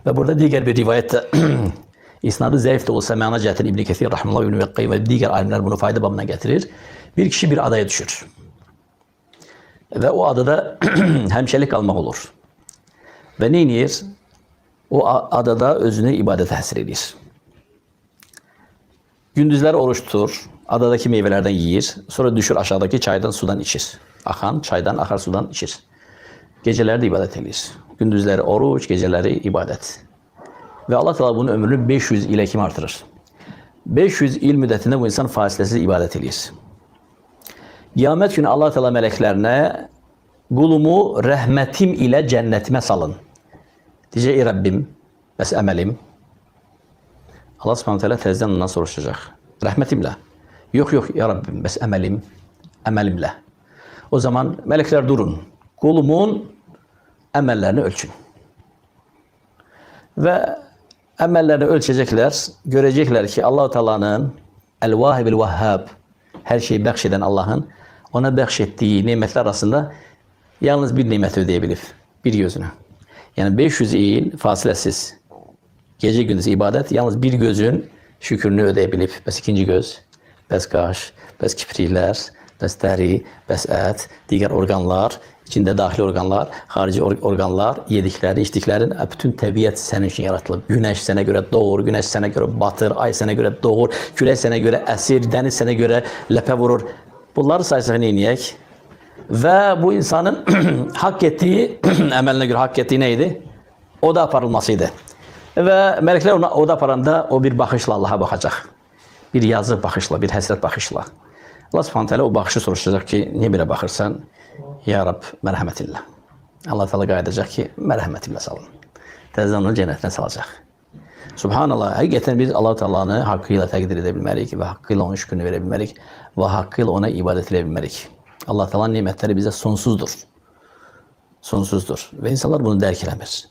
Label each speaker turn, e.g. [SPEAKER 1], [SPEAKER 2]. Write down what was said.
[SPEAKER 1] Ve burada diğer bir rivayette isnadı zayıf da olsa mana getirir İbn Kesir rahmetullah İbn Vekkay ve diğer alimler bunu fayda babına getirir. Bir kişi bir adaya düşür. Ve o adada hemşelik almak olur. Ve ne yer? O adada özünü ibadete hasır edir. Gündüzler oruç tutur, adadaki meyvelerden yiyir, sonra düşür aşağıdaki çaydan sudan içir. Akan çaydan akar sudan içir. Geceleri de ibadet edir. Gündüzleri oruç, geceleri ibadet. Ve Allah Teala bunun ömrünü 500 ile kim artırır? 500 il müddetinde bu insan fasilesiz ibadet edir. Kıyamet günü Allah Teala meleklerine kulumu rahmetim ile cennetime salın. Diyecek ey Rabbim, bes emelim. Allah subhanahu teala tezden ondan soruşacak. Rahmetimle. Yok yok ya Rabbim, bes emelim, emelimle. O zaman melekler durun. Kulumun emellerini ölçün. Ve emellerini ölçecekler. Görecekler ki Allah-u Teala'nın El-Vahibil Vahhab, her şeyi bahşeden Allah'ın ona bahşettiği nimetler arasında yalnız bir nimet ödeyebilir. Bir gözünü. Yani 500 yıl fasilesiz gece gündüz ibadet yalnız bir gözün şükrünü ödeyebilir. Bes ikinci göz, bes kaş, bes kiprikler, bes deri, bes et, diğer organlar, içinde dahili organlar, harici organlar, yedikleri, içtiklerin bütün tabiat senin için yaratılıb. Güneş sana göre doğur, güneş sana göre batır, ay sana göre doğur, güneş sana göre esir, deniz sana göre lepe vurur. Bunları saysak neyiniyek? Ve bu insanın hak ettiği, emeline göre hak ettiği neydi? O da aparılmasıydı. Ve melekler ona o da paranda o bir bakışla Allah'a bakacak. Bir yazı bakışla, bir hasret bakışla. Allah subhanahu teala o bakışı soruşacak ki niye böyle bakırsan? Ya Rab merhametinle. Allah Teala gayedecek ki merhametinle salın. Tezden onu cennetine salacak. Subhanallah. Hakikaten biz Allah Teala'nı hakkıyla takdir edebilmelik ve hakkıyla onun şükrünü verebilmelik ve hakkıyla ona ibadet edebilmelik. Allah Teala'nın nimetleri bize sonsuzdur. Sonsuzdur. Ve insanlar bunu derk edemez.